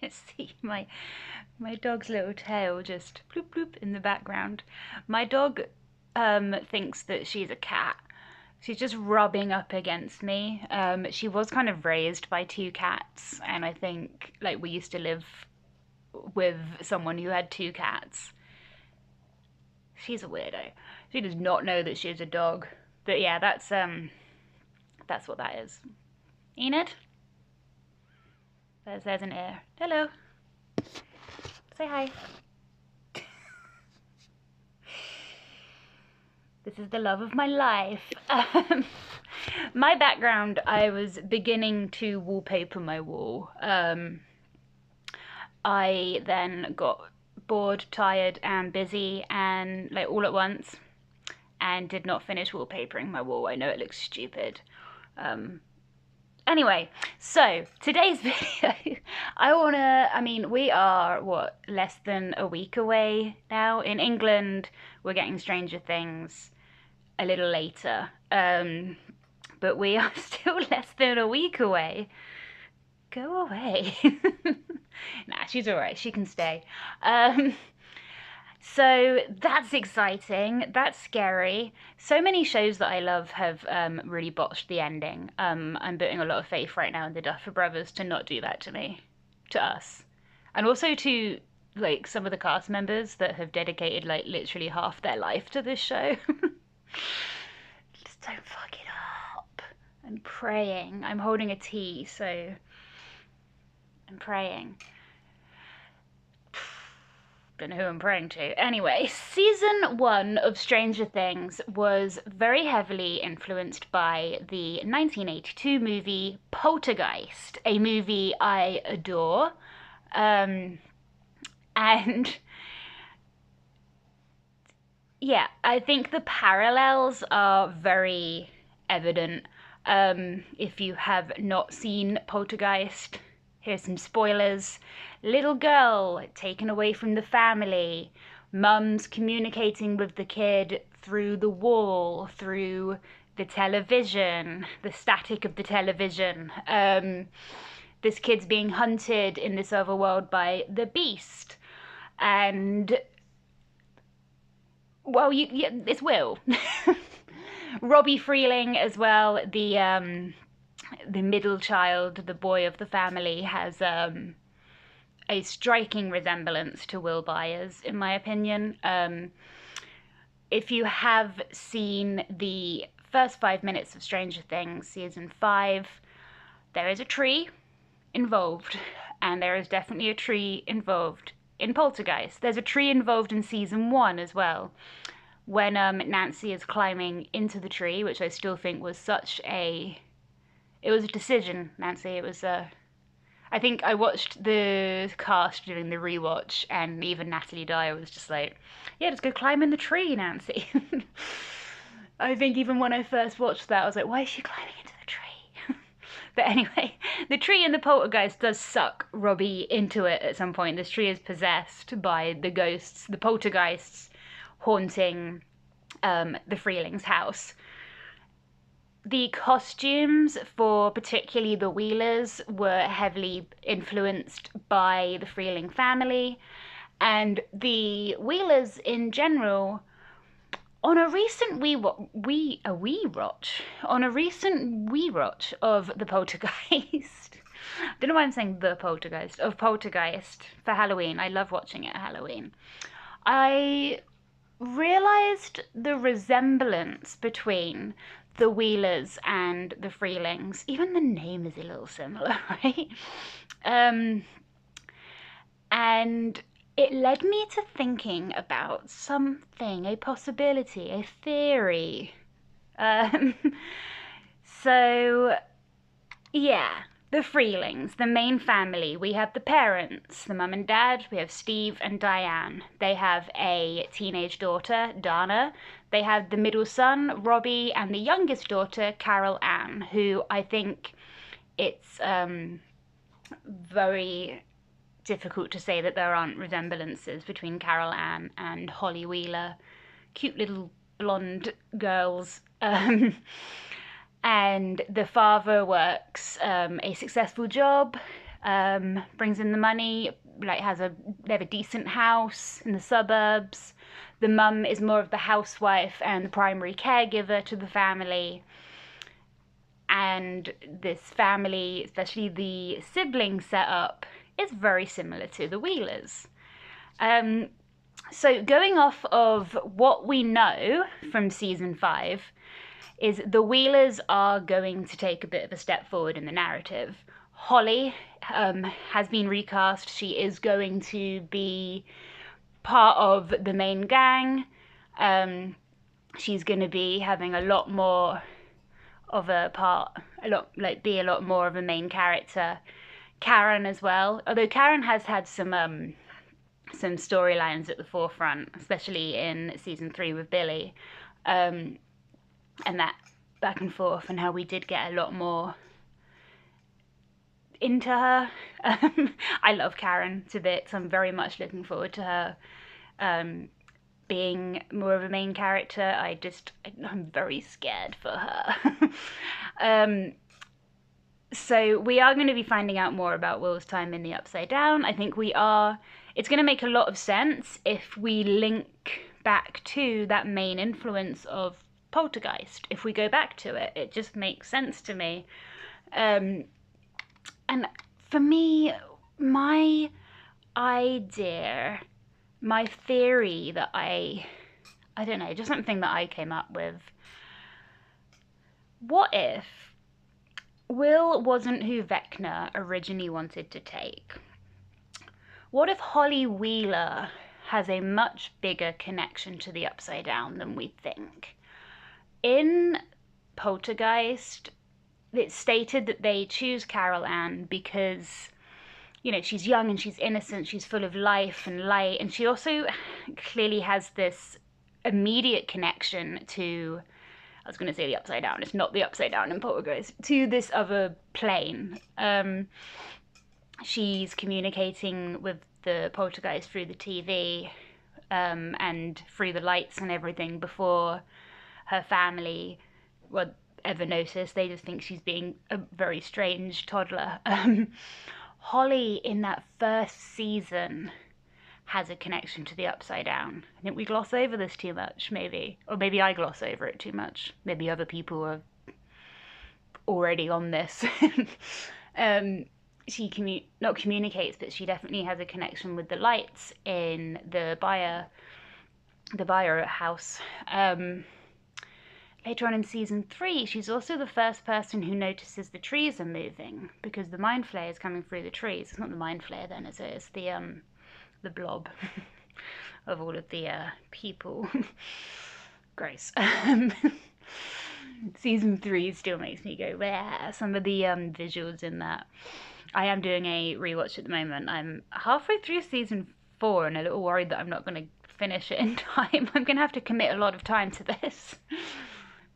Just see my dog's little tail just bloop bloop in the background. My dog thinks that she's a cat. She's just rubbing up against me. She was kind of raised by two cats, and I think like we used to live with someone who had two cats. She's a weirdo. She does not know that she's a dog. But yeah, that's what that is. Enid? There's an ear. Hello. Say hi. This is the love of my life. My background, I was beginning to wallpaper my wall. I then got bored, tired, and busy, and like all at once, and did not finish wallpapering my wall. I know it looks stupid. Anyway, so today's video, I mean, we are, what, less than a week away now? In England, we're getting Stranger Things a little later, but we are still less than a week away. Go away. Nah, she's alright, she can stay. So that's exciting, that's scary. So many shows that I love have really botched the ending. I'm putting a lot of faith right now in the Duffer Brothers to not do that to me, to us. And also to like some of the cast members that have dedicated like literally half their life to this show. Just don't fuck it up. I'm praying. I'm holding a tea, so I'm praying. Don't know who I'm praying to. Anyway, season 1 of Stranger Things was very heavily influenced by the 1982 movie Poltergeist, a movie I adore. And yeah, I think the parallels are very evident. If you have not seen Poltergeist, here's some spoilers. Little girl taken away from the family. Mum's communicating with the kid through the wall, through the television, the static of the television. This kid's being hunted in this other world by the beast. And, well, it's Will. Robbie Freeling as well, the middle child, the boy of the family, has a striking resemblance to Will Byers, in my opinion. If you have seen the first 5 minutes of Stranger Things, season 5, there is a tree involved, and there is definitely a tree involved in Poltergeist. There's a tree involved in season 1 as well, when Nancy is climbing into the tree, which I still think was it was a decision, Nancy. It was I think I watched the cast doing the rewatch, and even Natalie Dyer was just like, yeah, just go climb in the tree, Nancy. I think even when I first watched that, I was like, why is she climbing into the tree? But anyway, the tree in the Poltergeist does suck Robbie into it at some point. This tree is possessed by the ghosts, the poltergeists, haunting the Freelings' house. The costumes for particularly the Wheelers were heavily influenced by the Freeling family, and the Wheelers in general, on a recent rewatch of the Poltergeist. I don't know why I'm saying the Poltergeist, of Poltergeist for Halloween. I love watching it at Halloween. I realized the resemblance between the Wheelers and the Freelings. Even the name is a little similar, right? And it led me to thinking about something, a possibility, a theory. So, yeah, the Freelings, the main family. We have the parents, the mum and dad. We have Steve and Diane. They have a teenage daughter, Dana. They have the middle son, Robbie, and the youngest daughter, Carol Ann, who I think it's very difficult to say that there aren't resemblances between Carol Ann and Holly Wheeler. Cute little blonde girls. And the father works a successful job. brings in the money, like they have a decent house in the suburbs. The mum is more of the housewife and the primary caregiver to the family. And this family, especially the sibling setup, is very similar to the Wheelers. So going off of what we know from season 5 is the Wheelers are going to take a bit of a step forward in the narrative. Holly has been recast. She is going to be part of the main gang. She's going to be having a lot more of a part, be a lot more of a main character. Karen as well, although Karen has had some storylines at the forefront, especially in season 3 with Billy, and that back and forth, and how we did get a lot more into her. I love Karen to bits. I'm very much looking forward to her being more of a main character. I'm very scared for her. So we are going to be finding out more about Will's time in the Upside Down. I think it's going to make a lot of sense if we link back to that main influence of Poltergeist. If we go back to it, it just makes sense to me. And for me, my idea, my theory that I don't know, just something that I came up with. What if Will wasn't who Vecna originally wanted to take? What if Holly Wheeler has a much bigger connection to the Upside Down than we think? In Poltergeist, it's stated that they choose Carol Ann because, she's young and she's innocent, she's full of life and light, and she also clearly has this immediate connection to, I was going to say the Upside Down, it's not the Upside Down in Poltergeist, to this other plane. She's communicating with the Poltergeist through the TV and through the lights and everything before her family would ever notice. They just think she's being a very strange toddler. Holly, in that first season, has a connection to the Upside Down. I think we gloss over this too much, maybe. Or maybe I gloss over it too much. Maybe other people are already on this. She not communicates, but she definitely has a connection with the lights in the Buyer house. Later on in season 3, she's also the first person who notices the trees are moving, because the mind flare is coming through the trees. It's not the mind flare then, is it? It's the blob of all of the people. Gross. Season 3 still makes me go, yeah. Some of the visuals in that. I am doing a rewatch at the moment. I'm halfway through season 4 and a little worried that I'm not going to finish it in time. I'm going to have to commit a lot of time to this.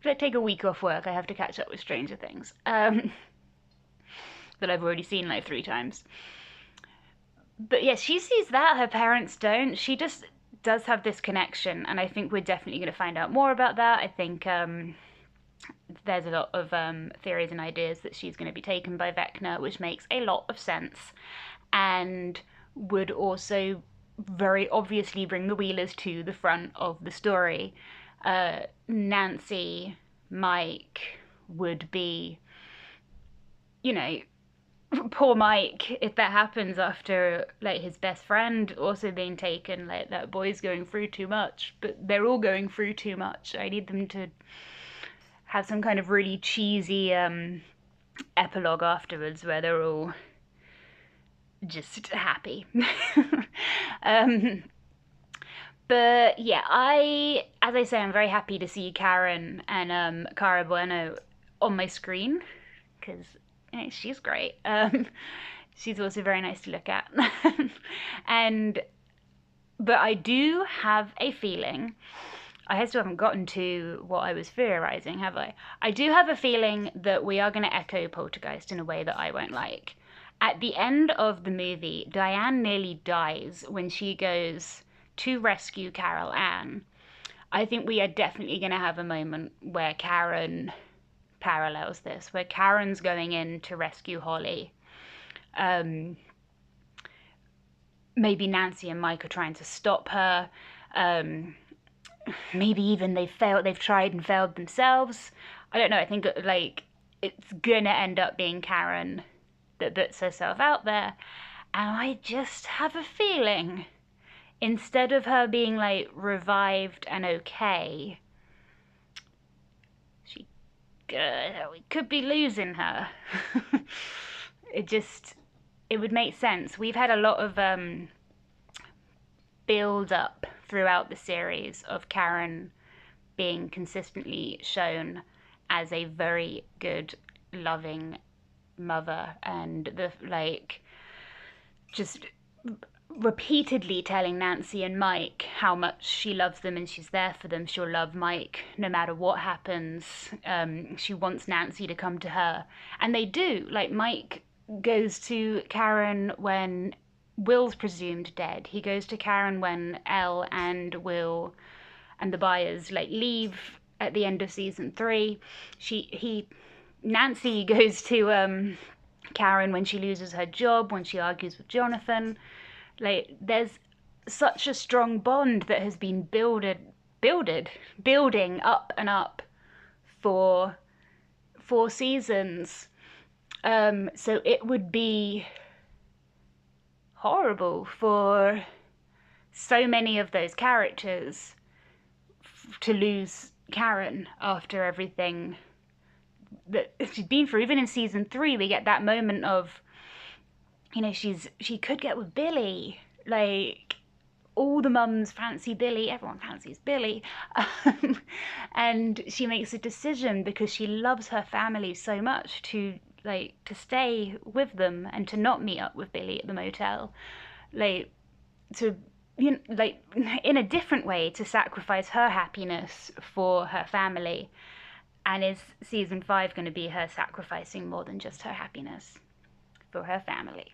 If I take a week off work, I have to catch up with Stranger Things. That I've already seen like 3 times. But yes, she sees that, her parents don't. She just does have this connection, and I think we're definitely going to find out more about that. I think there's a lot of theories and ideas that she's going to be taken by Vecna, which makes a lot of sense, and would also very obviously bring the Wheelers to the front of the story. Nancy, Mike would be, poor Mike, if that happens after like his best friend also being taken, like that boy's going through too much. But they're all going through too much. I need them to have some kind of really cheesy epilogue afterwards where they're all just happy. But yeah, as I say, I'm very happy to see Karen and Cara Bueno on my screen, because she's great. She's also very nice to look at. But I do have a feeling, I still haven't gotten to what I was theorizing, have I? I do have a feeling that we are going to echo Poltergeist in a way that I won't like. At the end of the movie, Diane nearly dies when she goes to rescue Carol Ann. I think we are definitely going to have a moment where Karen parallels this, where Karen's going in to rescue Holly. Maybe Nancy and Mike are trying to stop her. Maybe even they've tried and failed themselves. I don't know. I think like it's gonna end up being Karen that puts herself out there. And I just have a feeling instead of her being like revived and okay, we could be losing her. It would make sense. We've had a lot of build up throughout the series of Karen being consistently shown as a very good, loving mother, and the like just repeatedly telling Nancy and Mike how much she loves them and she's there for them. She'll love Mike no matter what happens. She wants Nancy to come to her, and they do. Like, Mike goes to Karen when Will's presumed dead. He goes to Karen when Elle and Will and the buyers like leave at the end of season 3. Nancy goes to Karen when she loses her job, when she argues with Jonathan. Like, there's such a strong bond that has been building up and up for 4 seasons. So it would be horrible for so many of those characters to lose Karen after everything that she's been through. Even in season 3, we get that moment of, you know, she could get with Billy. Like, all the mums fancy Billy, everyone fancies Billy. And she makes a decision because she loves her family so much to stay with them and to not meet up with Billy at the motel. Like, to, you know, like, in a different way, to sacrifice her happiness for her family. And is season 5 going to be her sacrificing more than just her happiness for her family?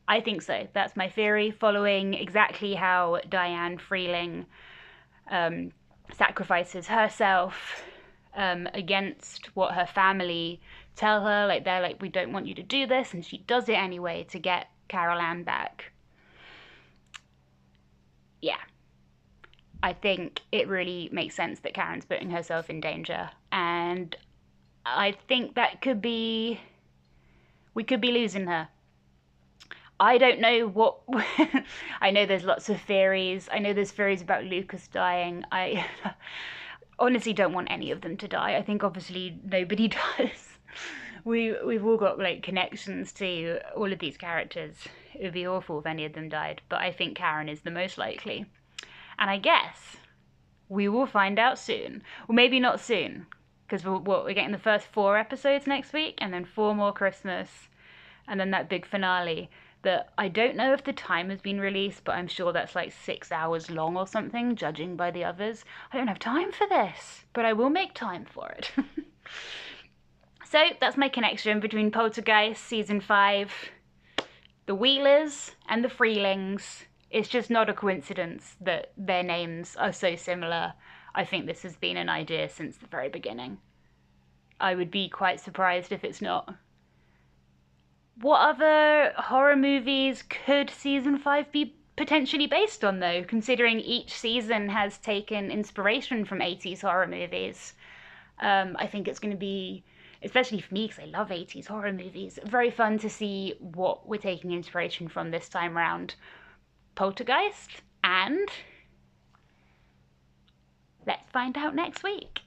I think so. That's my theory, following exactly how Diane Freeling sacrifices herself against what her family tell her. Like, they're like, we don't want you to do this, and she does it anyway to get Carol Ann back. Yeah. I think it really makes sense that Karen's putting herself in danger, and I think we could be losing her. I don't know what. I know there's lots of theories. I know there's theories about Lucas dying. I honestly don't want any of them to die. I think obviously nobody does. We've all got like connections to all of these characters. It would be awful if any of them died, but I think Karen is the most likely. And I guess we will find out soon. Well, maybe not soon, because we're getting the first 4 episodes next week, and then 4 more Christmas, and then that big finale that I don't know if the time has been released, but I'm sure that's like 6 hours long or something, judging by the others. I don't have time for this, but I will make time for it. So that's my connection between Poltergeist season 5, the Wheelers, and the Freelings. It's just not a coincidence that their names are so similar. I think this has been an idea since the very beginning. I would be quite surprised if it's not. What other horror movies could season 5 be potentially based on, though, considering each season has taken inspiration from 80s horror movies? I think it's going to be, especially for me, because I love 80s horror movies, very fun to see what we're taking inspiration from this time around. Poltergeist, and let's find out next week.